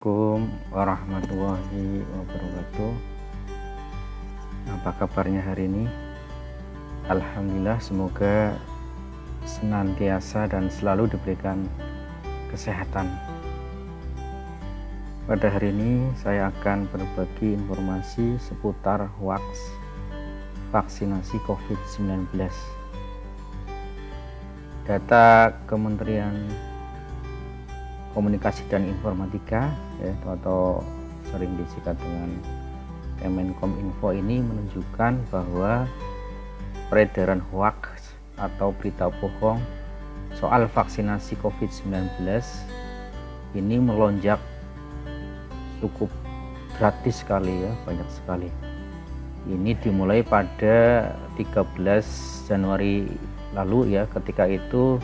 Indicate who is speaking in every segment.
Speaker 1: Assalamualaikum warahmatullahi wabarakatuh. Apa kabarnya hari ini? Alhamdulillah, semoga senantiasa dan selalu diberikan kesehatan. Pada hari ini saya akan berbagi informasi seputar hoax vaksinasi COVID-19. Data Kementerian Komunikasi dan Informatika atau sering disingkat dengan Kemenkominfo ini menunjukkan bahwa peredaran hoax atau berita bohong soal vaksinasi COVID-19 ini melonjak cukup gratis sekali ya, banyak sekali. Ini dimulai pada 13 Januari lalu ya, ketika itu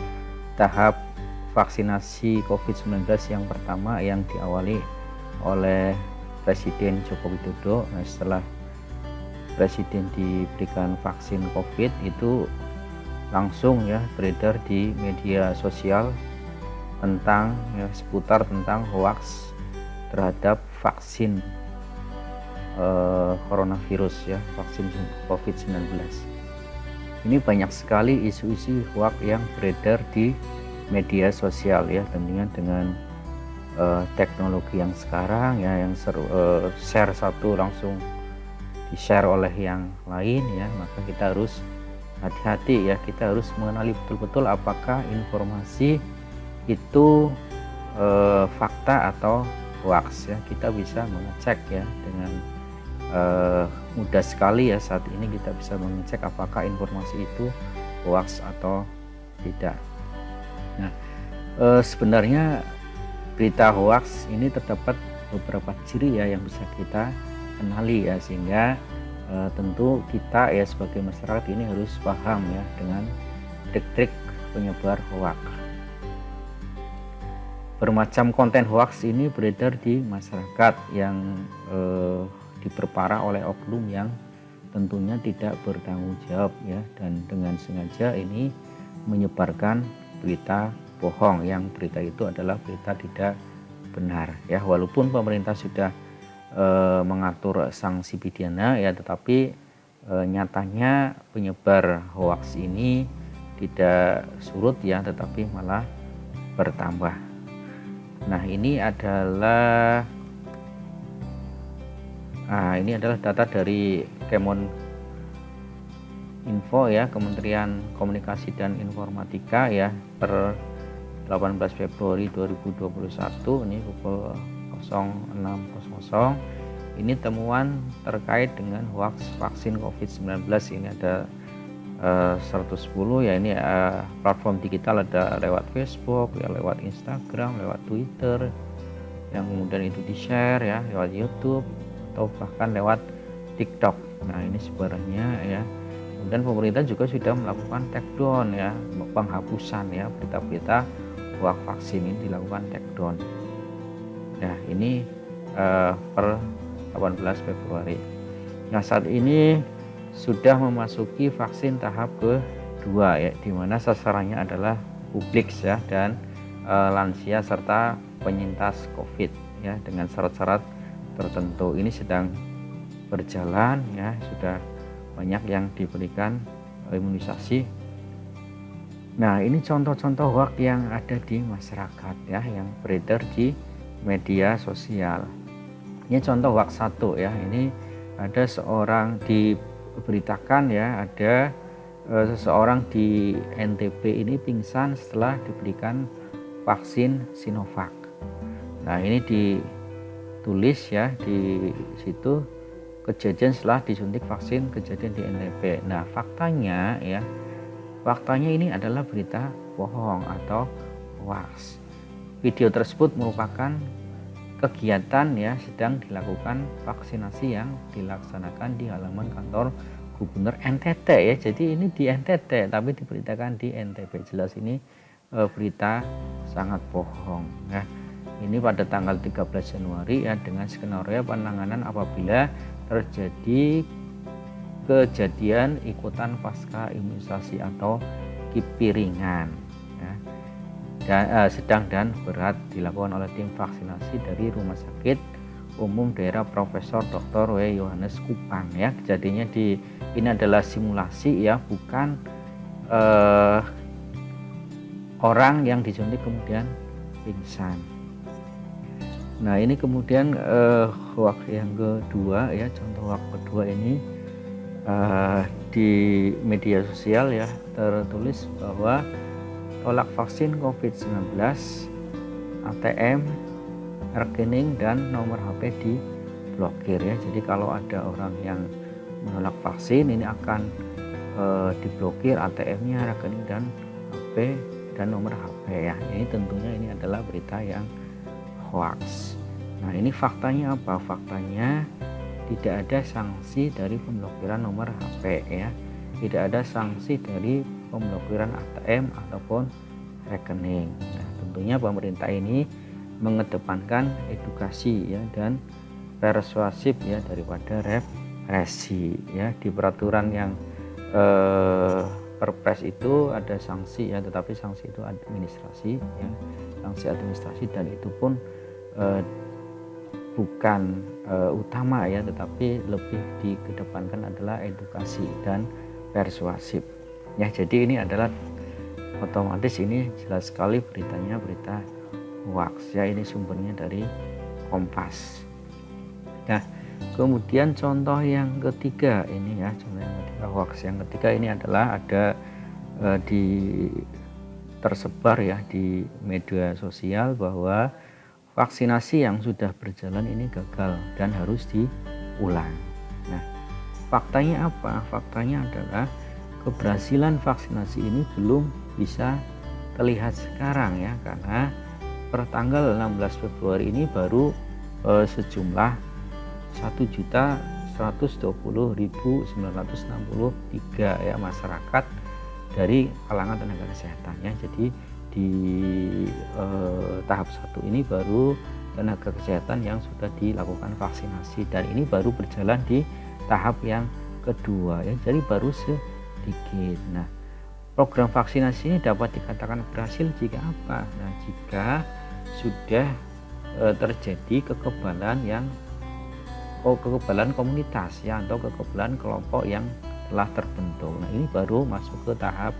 Speaker 1: tahap vaksinasi COVID-19 yang pertama yang diawali oleh Presiden Joko Widodo. Nah, setelah Presiden diberikan vaksin COVID itu langsung ya beredar di media sosial tentang seputar tentang hoax terhadap vaksin coronavirus ya, vaksin COVID-19. Ini banyak sekali isu-isu hoax yang beredar di media sosial ya, tentunya dengan teknologi yang sekarang ya, yang share satu langsung di-share oleh yang lain ya, maka kita harus hati-hati ya, kita harus mengenali betul-betul apakah informasi itu fakta atau hoax ya. Kita bisa mengecek ya dengan mudah sekali ya, saat ini kita bisa mengecek apakah informasi itu hoax atau tidak. Nah, sebenarnya berita hoax ini terdapat beberapa ciri ya yang bisa kita kenali ya, sehingga tentu kita ya sebagai masyarakat ini harus paham ya dengan trik-trik penyebar hoax. Bermacam konten hoax ini beredar di masyarakat yang diperparah oleh oknum yang tentunya tidak bertanggung jawab ya, dan dengan sengaja ini menyebarkan berita bohong, yang berita itu adalah berita tidak benar ya. Walaupun pemerintah sudah mengatur sanksi pidana ya, tetapi nyatanya penyebar hoax ini tidak surut ya, tetapi malah bertambah. Nah, ini adalah data dari Info ya, Kementerian Komunikasi dan Informatika ya, per 18 Februari 2021 ini pukul 06.00. Ini temuan terkait dengan hoax vaksin COVID-19. Ini ada 110 ya, ini platform digital, ada lewat Facebook ya, lewat Instagram, lewat Twitter, yang kemudian itu di-share ya, lewat YouTube atau bahkan lewat TikTok. Nah, ini sebenarnya ya. Dan pemerintah juga sudah melakukan take down ya, penghapusan ya, berita-berita hoax vaksin ini dilakukan take down. Nah, ini per 18 Februari. Nah, saat ini sudah memasuki vaksin tahap kedua ya, di mana sasarannya adalah publik ya, dan lansia serta penyintas COVID ya, dengan syarat-syarat tertentu. Ini sedang berjalan ya, sudah banyak yang diberikan imunisasi. Nah, ini contoh-contoh hoax yang ada di masyarakat ya, yang beredar di media sosial. Ini contoh hoax satu ya, ini ada seorang diberitakan ya, ada seseorang di NTB ini pingsan setelah diberikan vaksin Sinovac. Nah, ini ditulis ya di situ, kejadian setelah disuntik vaksin, kejadian di NTB. Nah, faktanya ini adalah berita bohong atau hoax. Video tersebut merupakan kegiatan ya, sedang dilakukan vaksinasi yang dilaksanakan di halaman kantor Gubernur NTT ya. Jadi ini di NTT tapi diberitakan di NTB. Jelas ini berita sangat bohong ya. Ini pada tanggal 13 Januari ya, dengan skenario penanganan apabila terjadi kejadian ikutan pasca imunisasi atau KIPI ringan ya. sedang dan berat dilakukan oleh tim vaksinasi dari Rumah Sakit Umum Daerah Profesor Dr. W. Yohanes Kupang ya. Jadinya ini adalah simulasi ya, bukan orang yang disuntik kemudian pingsan. Nah ini kemudian hoax yang kedua ya, contoh hoax kedua ini di media sosial ya tertulis bahwa tolak vaksin COVID-19, ATM, rekening dan nomor HP diblokir ya. Jadi kalau ada orang yang menolak vaksin ini akan diblokir ATM-nya, rekening dan HP dan nomor HP ya. Ini tentunya ini adalah berita yang hoax. Nah ini faktanya apa? Faktanya tidak ada sanksi dari pemblokiran nomor HP ya. Tidak ada sanksi dari pemblokiran ATM ataupun rekening. Nah, tentunya pemerintah ini mengedepankan edukasi ya dan persuasif ya daripada represi ya. Di peraturan yang Perpres itu ada sanksi ya, tetapi sanksi itu administrasi ya, sanksi administrasi, dan itu pun bukan utama ya, tetapi lebih dikedepankan adalah edukasi dan persuasif ya. Jadi ini adalah otomatis ini jelas sekali beritanya berita hoax ya. Ini sumbernya dari Kompas. Nah kemudian contoh yang ketiga ini ya, contoh yang ketiga hoax yang ketiga ini adalah ada tersebar ya di media sosial bahwa vaksinasi yang sudah berjalan ini gagal dan harus diulang. Nah faktanya apa? Faktanya adalah keberhasilan vaksinasi ini belum bisa terlihat sekarang ya, karena per tanggal 16 Februari ini baru sejumlah 1.120.963 ya masyarakat dari kalangan tenaga kesehatan ya. Jadi di tahap 1 ini baru tenaga kesehatan yang sudah dilakukan vaksinasi, dan ini baru berjalan di tahap yang kedua ya, jadi baru sedikit. Nah program vaksinasi ini dapat dikatakan berhasil jika apa? Nah jika sudah terjadi kekebalan komunitas ya, atau kekebalan kelompok yang telah terbentuk. Nah ini baru masuk ke tahap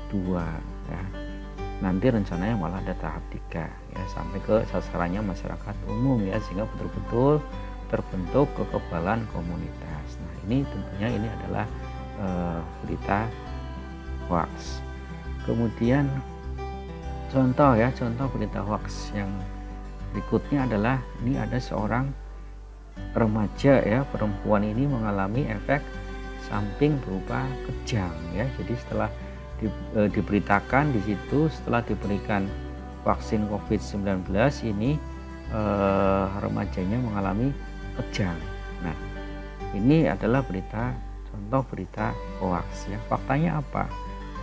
Speaker 1: 2 ya. Nanti rencananya malah ada tahap 3 ya, sampai ke sasarannya masyarakat umum ya, sehingga betul-betul terbentuk kekebalan komunitas. Nah ini tentunya ini adalah berita hoax. Kemudian contoh berita hoax yang berikutnya adalah ini ada seorang remaja ya, perempuan ini mengalami efek samping berupa kejang ya. Jadi setelah diberitakan di situ, setelah diberikan vaksin COVID-19 ini remajanya mengalami kejang. Nah ini adalah contoh berita hoax ya. Faktanya apa?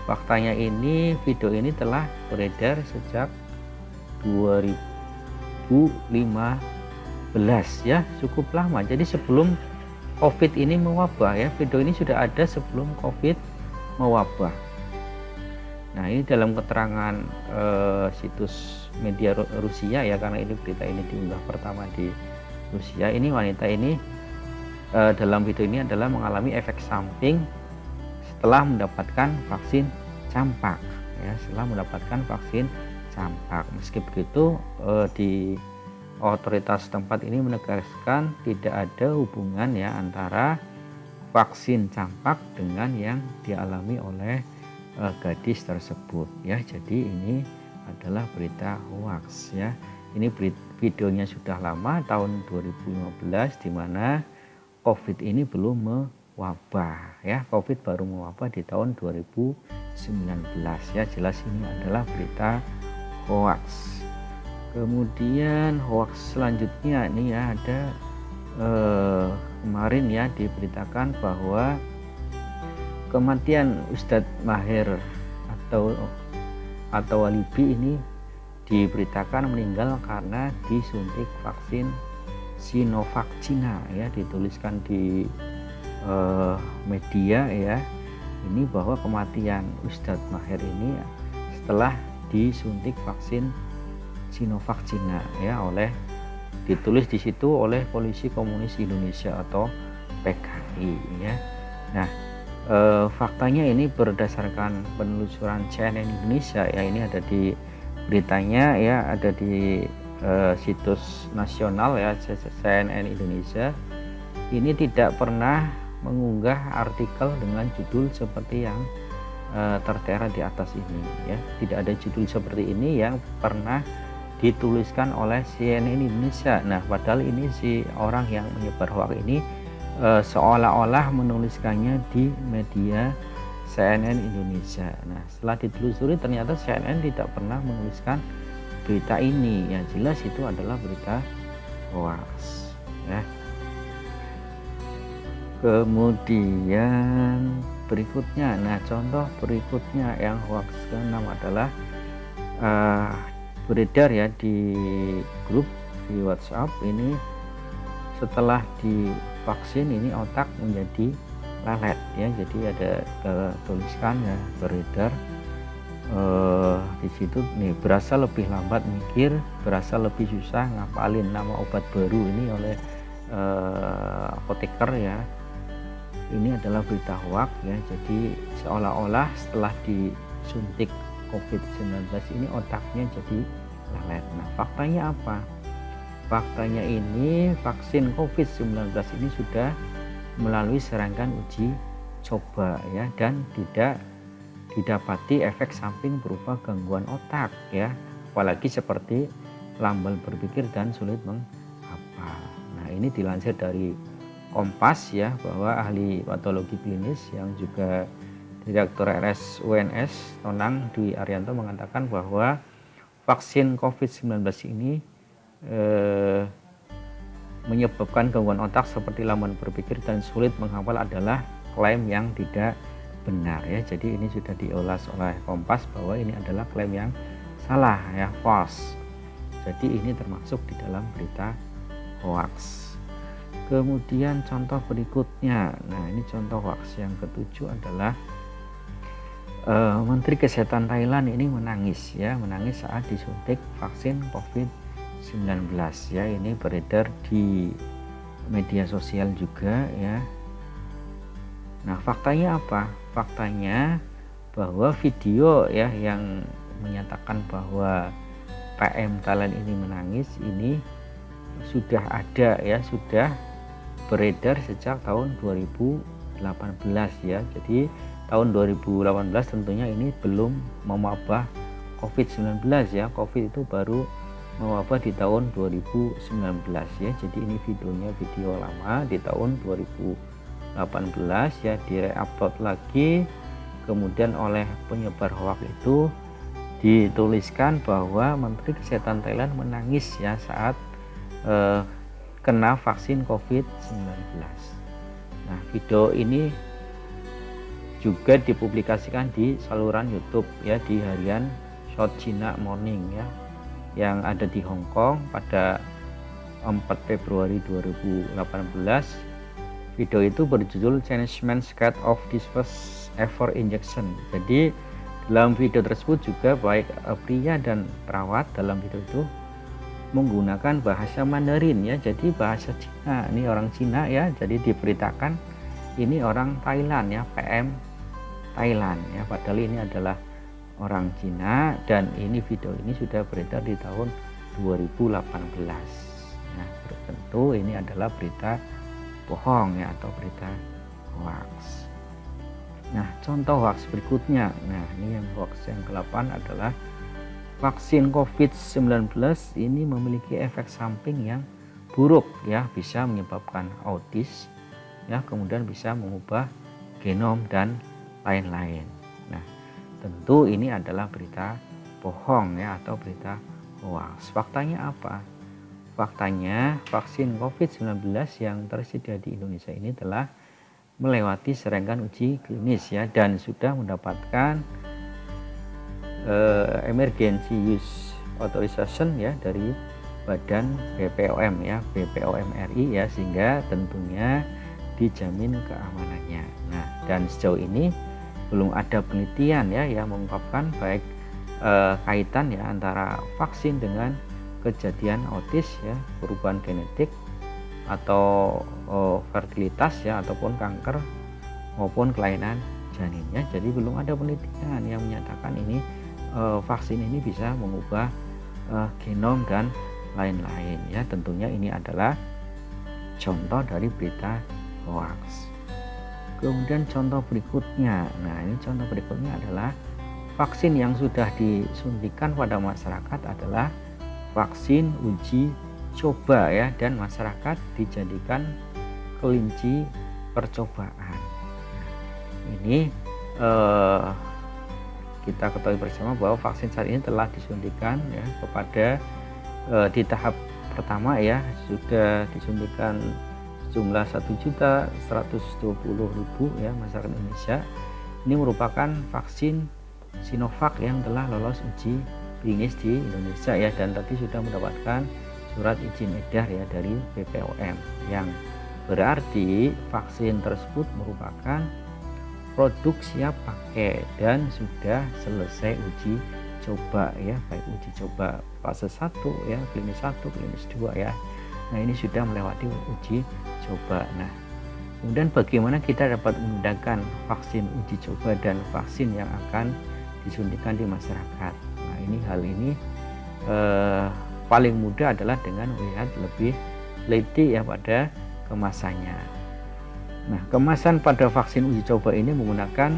Speaker 1: Faktanya ini video ini telah beredar sejak 2015 ya, cukup lama. Jadi sebelum COVID ini mewabah ya, video ini sudah ada sebelum COVID mewabah. Nah ini dalam keterangan situs media Rusia ya, karena ini berita ini diunggah pertama di Rusia. Ini wanita ini dalam video ini adalah mengalami efek samping setelah mendapatkan vaksin campak ya, setelah mendapatkan vaksin campak. Meski begitu di otoritas tempat ini menegaskan tidak ada hubungan ya antara vaksin campak dengan yang dialami oleh gadis tersebut ya. Jadi ini adalah berita hoax ya. Ini videonya sudah lama, tahun 2015, di mana COVID ini belum mewabah ya. COVID baru mewabah di tahun 2019 ya. Jelas ini adalah berita hoax. Kemudian hoax selanjutnya ini ya, ada kemarin ya diberitakan bahwa kematian Ustadz Maher atau Walibi ini diberitakan meninggal karena disuntik vaksin Sinovac Cina ya. Dituliskan di media ya, ini bahwa kematian Ustadz Maher ini setelah disuntik vaksin Sinovac Cina ya, ditulis di situ oleh Polisi Komunis Indonesia atau PKI ya. Nah, faktanya ini berdasarkan penelusuran CNN Indonesia ya, ini ada di beritanya ya, ada di situs nasional ya CNN Indonesia. Ini tidak pernah mengunggah artikel dengan judul seperti yang tertera di atas ini ya. Tidak ada judul seperti ini yang pernah dituliskan oleh CNN Indonesia. Nah, padahal ini si orang yang menyebar hoax ini seolah-olah menuliskannya di media CNN Indonesia. Nah, setelah ditelusuri ternyata CNN tidak pernah menuliskan berita ini. Yang jelas itu adalah berita hoax ya. Kemudian berikutnya, nah contoh berikutnya yang hoax ke-6 adalah beredar ya di grup di WhatsApp ini, setelah divaksin ini otak menjadi lelet ya. Jadi ada tuliskan ya, beredar di situ nih, berasa lebih lambat mikir, berasa lebih susah ngapalin nama obat baru ini oleh apoteker ya. Ini adalah berita hoax ya. Jadi seolah-olah setelah disuntik COVID-19 ini otaknya jadi lelet. Nah, faktanya apa? Faktanya ini vaksin COVID-19 ini sudah melalui serangkaian uji coba ya, dan tidak didapati efek samping berupa gangguan otak ya, apalagi seperti lamban berpikir dan sulit menghafal. Nah, ini dilansir dari Kompas ya, bahwa ahli patologi klinis yang juga Direktur RS UNS Tonang Dwi Arianto mengatakan bahwa vaksin COVID-19 ini menyebabkan gangguan otak seperti lamban berpikir dan sulit menghafal adalah klaim yang tidak benar ya. Jadi ini sudah diulas oleh Kompas bahwa ini adalah klaim yang salah ya, false. Jadi ini termasuk di dalam berita hoax. Kemudian contoh berikutnya, nah ini contoh hoax yang ketujuh adalah Menteri Kesehatan Thailand ini menangis saat disuntik vaksin COVID-19 ya. Ini beredar di media sosial juga ya. Nah, faktanya apa? Faktanya bahwa video ya yang menyatakan bahwa PM Thailand ini menangis ini sudah ada ya, sudah beredar sejak tahun 2018 ya. Jadi tahun 2018 tentunya ini belum mewabah COVID-19 ya. Covid itu baru mewabah di tahun 2019 ya. Jadi ini videonya video lama di tahun 2018 ya, di-upload lagi. Kemudian oleh penyebar hoax itu dituliskan bahwa Menteri Kesehatan Thailand menangis ya saat kena vaksin COVID-19. Nah, video ini juga dipublikasikan di saluran YouTube ya, di harian South China Morning ya, yang ada di Hong Kong pada 4 Februari 2018. Video itu berjudul Chinese Man Scared of this first ever injection. Jadi dalam video tersebut juga baik pria dan perawat dalam video itu menggunakan bahasa Mandarin ya, jadi bahasa Cina. Ini orang Cina ya, jadi diberitakan ini orang Thailand ya, PM Thailand ya, padahal ini adalah orang Cina, dan ini video ini sudah beredar di tahun 2018. Nah, tentu ini adalah berita bohong ya, atau berita hoax. Nah, contoh hoax berikutnya, nah ini yang hoax yang ke-8 adalah vaksin COVID-19 ini memiliki efek samping yang buruk ya, bisa menyebabkan autis ya, kemudian bisa mengubah genom dan lain-lain. Nah, tentu ini adalah berita bohong ya, atau berita hoax. Faktanya apa? Faktanya vaksin COVID-19 yang tersedia di Indonesia ini telah melewati serangkaian uji klinis ya, dan sudah mendapatkan emergency use authorization ya dari Badan BPOM ya, BPOM RI ya, sehingga tentunya dijamin keamanannya. Nah, dan sejauh ini belum ada penelitian ya yang mengungkapkan baik kaitan ya antara vaksin dengan kejadian autis ya, perubahan genetik atau fertilitas ya, ataupun kanker maupun kelainan janinnya. Jadi belum ada penelitian yang menyatakan ini vaksin ini bisa mengubah genom dan lain-lain ya. Tentunya ini adalah contoh dari berita hoax. Kemudian contoh berikutnya, nah ini contoh berikutnya adalah vaksin yang sudah disuntikan pada masyarakat adalah vaksin uji coba ya, dan masyarakat dijadikan kelinci percobaan. Ini kita ketahui bersama bahwa vaksin saat ini telah disuntikan ya kepada di tahap pertama ya, sudah disuntikan jumlah 1.120.000 ya masyarakat Indonesia. Ini merupakan vaksin Sinovac yang telah lolos uji klinis di Indonesia ya, dan tadi sudah mendapatkan surat izin edar ya dari BPOM, yang berarti vaksin tersebut merupakan produk siap pakai dan sudah selesai uji coba ya, baik uji coba fase 1 ya, klinis 1, klinis 2 ya. Nah, ini sudah melewati uji coba. Nah, kemudian bagaimana kita dapat membedakan vaksin uji coba dan vaksin yang akan disuntikan di masyarakat? Nah, hal ini paling mudah adalah dengan melihat lebih teliti ya pada kemasannya. Nah, kemasan pada vaksin uji coba ini menggunakan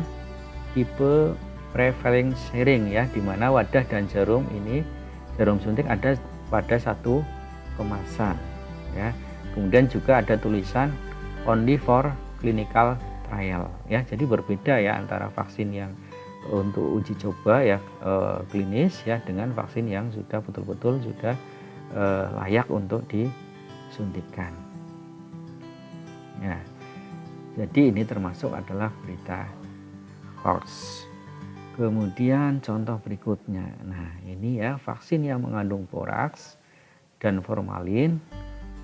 Speaker 1: tipe prefilling sharing ya, di mana wadah dan jarum suntik ada pada satu kemasan ya. Kemudian juga ada tulisan only for clinical trial ya. Jadi berbeda ya antara vaksin yang untuk uji coba ya klinis ya, dengan vaksin yang sudah betul-betul sudah layak untuk disuntikan. Ya. Jadi ini termasuk adalah berita hoax. Kemudian contoh berikutnya. Nah, ini ya vaksin yang mengandung boraks dan formalin,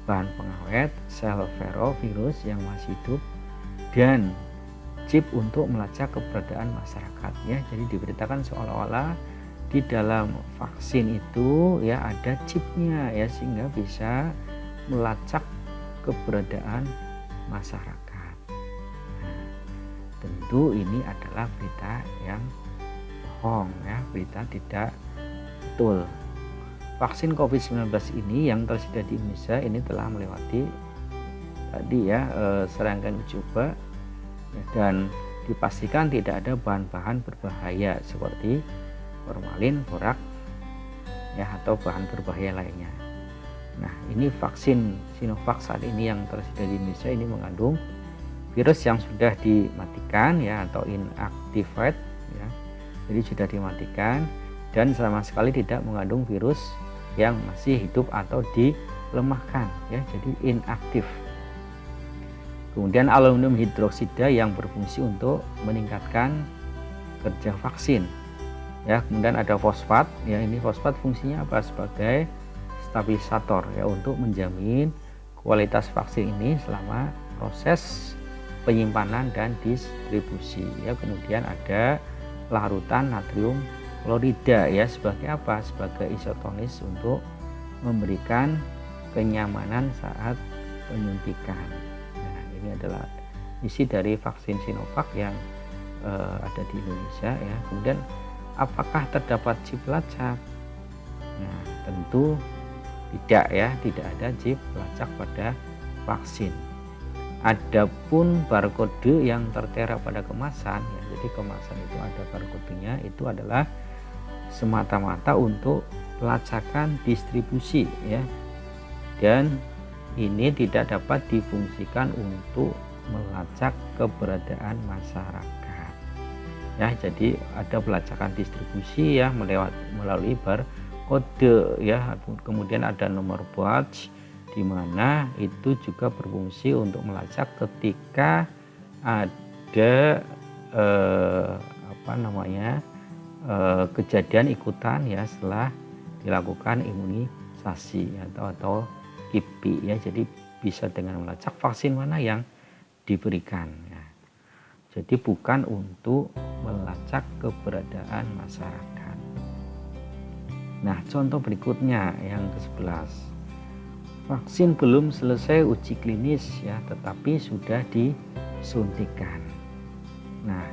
Speaker 1: bahan pengawet, sel virus yang masih hidup, dan chip untuk melacak keberadaan masyarakat ya. Jadi diberitakan seolah-olah di dalam vaksin itu ya ada chipnya ya, sehingga bisa melacak keberadaan masyarakat. Nah, tentu ini adalah berita yang bohong ya, berita tidak betul. Vaksin COVID-19 ini yang tersedia di Indonesia ini telah melewati tadi ya serangkaian uji coba ya, dan dipastikan tidak ada bahan-bahan berbahaya seperti formalin, borak ya, atau bahan berbahaya lainnya. Nah, ini vaksin Sinovac saat ini yang tersedia di Indonesia ini mengandung virus yang sudah dimatikan ya, atau inactivated ya. Jadi sudah dimatikan dan sama sekali tidak mengandung virus yang masih hidup atau dilemahkan ya, jadi inaktif. Kemudian aluminium hidroksida yang berfungsi untuk meningkatkan kerja vaksin ya. Kemudian ada fosfat ya, ini fosfat fungsinya apa? Sebagai stabilisator ya, untuk menjamin kualitas vaksin ini selama proses penyimpanan dan distribusi ya. Kemudian ada larutan natrium klorida ya, sebagai apa? Sebagai isotonis untuk memberikan kenyamanan saat penyuntikan. Nah, ini adalah isi dari vaksin Sinovac yang ada di Indonesia ya. Kemudian apakah terdapat chip pelacak? Nah, tentu tidak ya, tidak ada chip pelacak pada vaksin. Adapun barcode yang tertera pada kemasan ya, jadi kemasan itu ada barcode-nya, itu adalah semata-mata untuk pelacakan distribusi ya, dan ini tidak dapat difungsikan untuk melacak keberadaan masyarakat ya. Jadi ada pelacakan distribusi ya melalui barcode ya. Kemudian ada nomor batch, di mana itu juga berfungsi untuk melacak ketika ada kejadian ikutan ya setelah dilakukan imunisasi atau KIPI ya. Jadi bisa dengan melacak vaksin mana yang diberikan ya. Jadi bukan untuk melacak keberadaan masyarakat. Nah, contoh berikutnya yang ke-11. Vaksin belum selesai uji klinis ya, tetapi sudah disuntikan. Nah,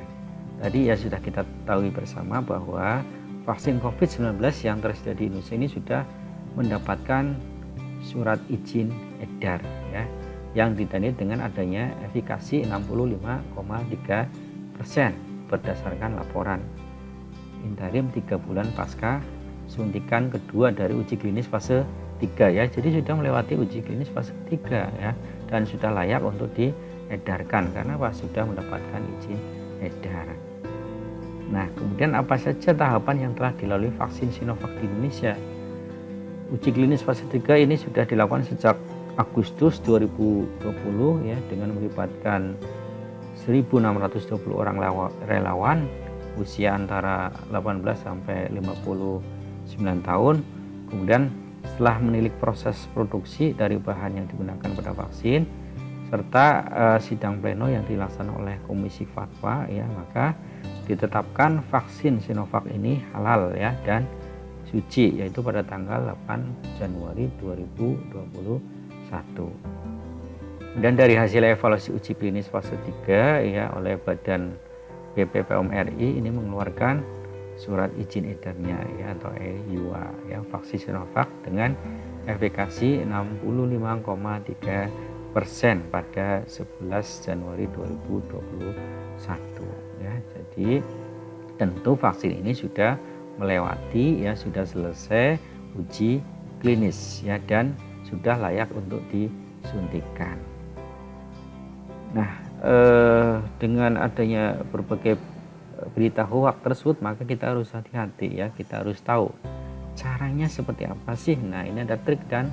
Speaker 1: tadi ya sudah kita ketahui bersama bahwa vaksin COVID-19 yang tersedia di Indonesia ini sudah mendapatkan surat izin edar ya, yang ditandai dengan adanya efikasi 65,3% berdasarkan laporan interim 3 bulan pasca suntikan kedua dari uji klinis fase 3 ya. Jadi sudah melewati uji klinis fase 3 ya, dan sudah layak untuk diedarkan karena sudah mendapatkan izin edar. Nah, kemudian apa saja tahapan yang telah dilalui vaksin Sinovac di Indonesia? Uji klinis fase 3 ini sudah dilakukan sejak Agustus 2020 ya, dengan melibatkan 1.620 orang relawan usia antara 18 sampai 59 tahun. Kemudian setelah menilik proses produksi dari bahan yang digunakan pada vaksin serta sidang pleno yang dilaksanakan oleh Komisi Fatwa ya, maka ditetapkan vaksin Sinovac ini halal ya dan suci, yaitu pada tanggal 8 Januari 2021. Dan dari hasil evaluasi uji klinis fase 3 ya oleh Badan BPOM RI ini mengeluarkan surat izin edarnya ya atau EIUA ya, vaksin Sinovac dengan efikasi 65,3% pada 11 Januari 2021 ya. Jadi tentu vaksin ini sudah melewati ya, sudah selesai uji klinis ya, dan sudah layak untuk disuntikan. Nah, dengan adanya berbagai berita hoax tersebut, maka kita harus hati-hati ya, kita harus tahu caranya seperti apa sih. Nah, ini ada trik dan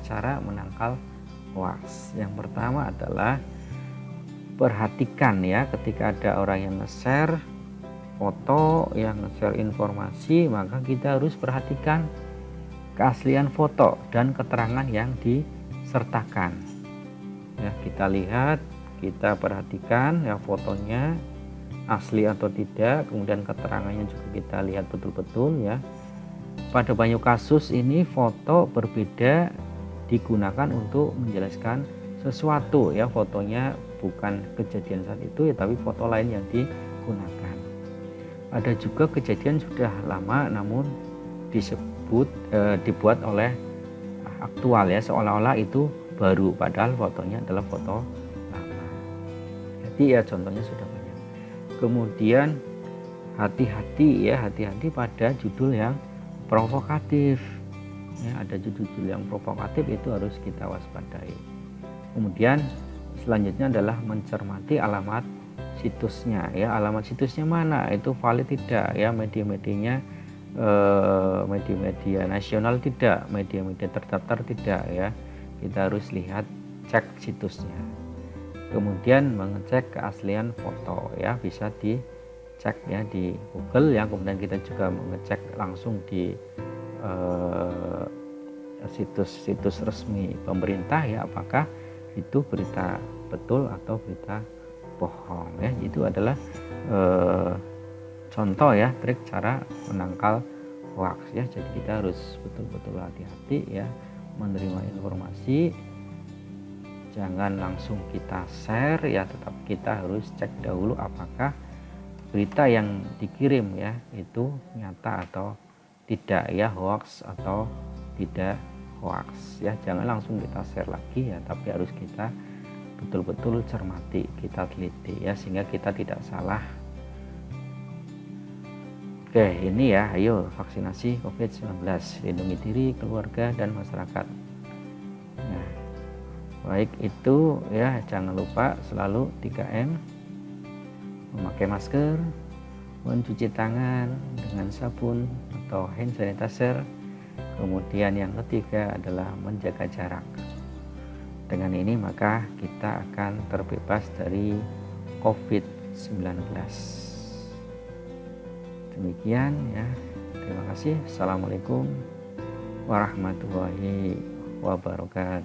Speaker 1: cara menangkal hoax. Yang pertama adalah perhatikan ya, ketika ada orang yang nge-share foto, yang nge-share informasi, maka kita harus perhatikan keaslian foto dan keterangan yang disertakan ya. Kita lihat, kita perhatikan ya fotonya asli atau tidak, kemudian keterangannya juga kita lihat betul-betul ya. Pada banyak kasus ini foto berbeda digunakan untuk menjelaskan sesuatu ya, fotonya bukan kejadian saat itu ya, tapi foto lain yang digunakan. Ada juga kejadian sudah lama namun dibuat oleh aktual ya, seolah-olah itu baru padahal fotonya adalah foto lama. Jadi ya contohnya sudah banyak. Kemudian hati-hati pada judul yang provokatif ya, ada judul yang provokatif itu harus kita waspadai. Kemudian selanjutnya adalah mencermati alamat situsnya ya, alamat situsnya mana, itu valid tidak ya, media-medianya media-media nasional tidak, media-media terdaftar tidak ya, kita harus lihat, cek situsnya. Kemudian mengecek keaslian foto ya, bisa dicek ya di Google ya, kemudian kita juga mengecek langsung di situs-situs resmi pemerintah ya, apakah itu berita betul atau berita bohong ya. Itu adalah contoh ya, trik cara menangkal hoax ya. Jadi kita harus betul-betul hati-hati ya menerima informasi, jangan langsung kita share ya, tetap kita harus cek dahulu apakah berita yang dikirim ya itu nyata atau tidak ya, hoax atau tidak hoax ya. Jangan langsung kita share lagi ya, tapi harus kita betul-betul cermati, kita teliti ya, sehingga kita tidak salah. Oke, ini ya, ayo vaksinasi COVID-19, lindungi diri, keluarga, dan masyarakat. Nah, baik itu ya, jangan lupa selalu 3M, memakai masker, mencuci tangan dengan sabun atau hand sanitizer. Kemudian yang ketiga adalah menjaga jarak. Dengan ini maka kita akan terbebas dari COVID-19. Demikian ya. Terima kasih. Assalamualaikum warahmatullahi wabarakatuh.